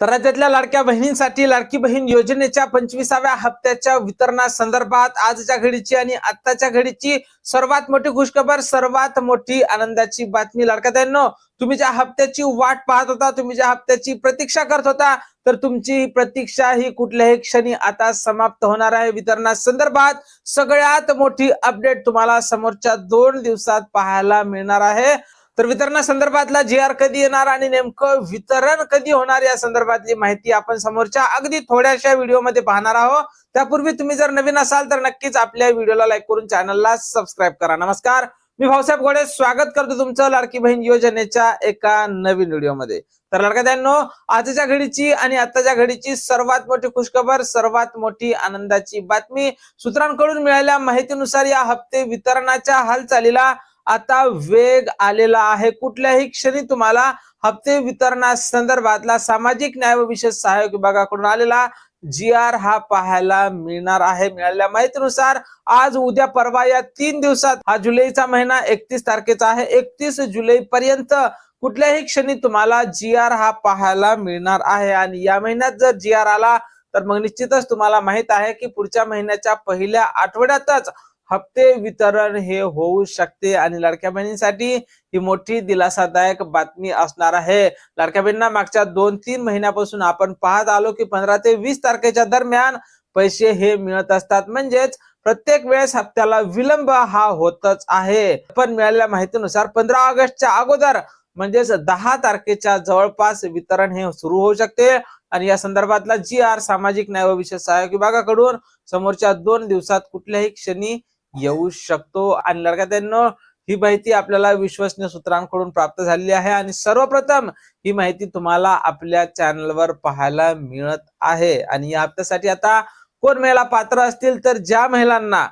तर राज्यातल्या लाडक्या बहिणींसाठी लाडकी बहीण योजनेच्या 25व्या हप्त्याच्या वितरणासंदर्भात आजच्या घडीची आणि आत्ताच्या घडीची सर्वात मोठी खुशखबर, सर्वात मोठी आनंदाची बातमी. लाडक्या बहिणींनो, तुम्ही ज्या हप्त्याची वाट पाहत होता, तुम्ही ज्या हप्त्याची प्रतीक्षा करत होता, तर तुमची प्रतीक्षा ही कुठल्याही क्षणी आता समाप्त होणार आहे. वितरणासंदर्भात सगळ्यात मोठी अपडेट तुम्हाला समोरच्या 2 दिवसात पाहायला मिळणार आहे. तर वितरणासंदर्भातला जी.आर कधी येणार आणि नेमकं वितरण कधी होणार या संदर्भातली माहिती आपण समोरच्या अगदी थोड्याशा व्हिडिओमध्ये पाहणार आहोत. त्यापूर्वी तुम्ही जर नवीन असाल तर नक्कीच आपल्या व्हिडिओला लाईक करून चॅनलला सबस्क्राईब करा. नमस्कार, मी भाऊसाहेब घोडे स्वागत करतो तुमचं लाडकी बहीण योजनेच्या एका नवीन व्हिडिओमध्ये. तर लाडक्या बहिणींनो, आजच्या घडीची आणि आताच्या घडीची सर्वात मोठी खुशखबर, सर्वात मोठी आनंदाची बातमी. सूत्रांकडून मिळालेल्या माहितीनुसार या हप्ते वितरणाच्या हालचालीला आता वेग आलेला आहे. कुठल्याही क्षणी तुम्हाला हप्ते वितरणासंदर्भातला सामाजिक न्याय व विशेष सहाय्यक विभागाकडून आलेला जी.आर हा पाहायला मिळणार आहे. मिळालेल्या माहितीनुसार आज, उद्या, परवा या 3 दिवसात, हा जुलैचा महिना 31 तारखेचा आहे, 31 जुलै पर्यंत कुठल्याही क्षणी तुम्हाला जी.आर हा पाहायला मिळणार आहे. आणि या महिन्यात जर जी.आर आला तर मग निश्चितच तुम्हाला माहित आहे की पुढच्या महिन्याच्या पहिल्या आठवड्यातच हप्ते वितरण हे होऊ शकते. आणि लाडक्या बहिणींसाठी ही मोठी दिलासादायक बातमी असणार आहे. लाडक्या बहिणींना मागच्या 2-3 महिन्यापासून आपण पाहत आलो की 15 ते 20 तारखेच्या दरम्यान पैसे हे मिळत असतात. म्हणजेच प्रत्येक वेळेस हप्त्याला विलंब हा होतच आहे. पण मिळालेल्या माहितीनुसार 15 ऑगस्टच्या अगोदर म्हणजेच 10 तारखेच्या जवळपास वितरण हे सुरू होऊ शकते. आणि या संदर्भातला जी.आर सामाजिक न्याय व विशेष सहाय्यक विभागाकडून समोरच्या 2 दिवसात कुठल्याही क्षणी येऊ शकतो. आणि लाडक्या बहिणींनो, ही माहिती आपल्याला विश्वसनीय सूत्रांकडून प्राप्त झालेली आहे आणि सर्वप्रथम ही माहिती तुम्हाला आपल्या चॅनलवर पाहायला मिळत आहे. आणि या हप्त्यासाठी आता कोण महिला पात्र असतील, तर ज्या महिलांना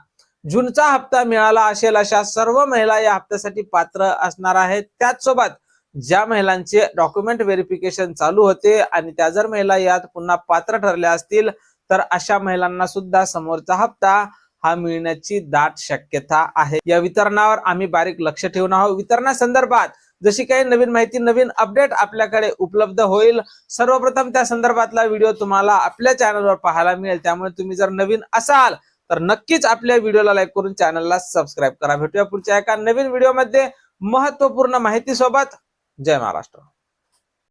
जूनचा हप्ता मिळाला असेल अशा सर्व महिला या हप्त्यासाठी पात्र असणार आहेत. त्याचसोबत ज्या महिलांचे डॉक्युमेंट व्हेरिफिकेशन चालू होते आणि त्या जर महिला यात पुन्हा पात्र ठरल्या असतील तर अशा महिलांना सुद्धा समोरचा हप्ता हा मिळण्याची दाट शक्यता आहे. या वितरणावर आम्ही बारीक लक्ष ठेवून आहोत. वितरणासंदर्भात जशी काही नवीन माहिती, नवीन अपडेट आपल्याकडे उपलब्ध होईल, सर्वप्रथम त्या संदर्भातला व्हिडिओ तुम्हाला आपल्या चॅनलवर पाहायला मिळेल. त्यामुळे तुम्ही जर नवीन असाल तर नक्कीच आपल्या व्हिडिओला लाईक करून चॅनलला सबस्क्राईब करा. भेटूया पुढच्या एका नवीन व्हिडिओमध्ये महत्त्वपूर्ण माहिती सोबत. जय महाराष्ट्र.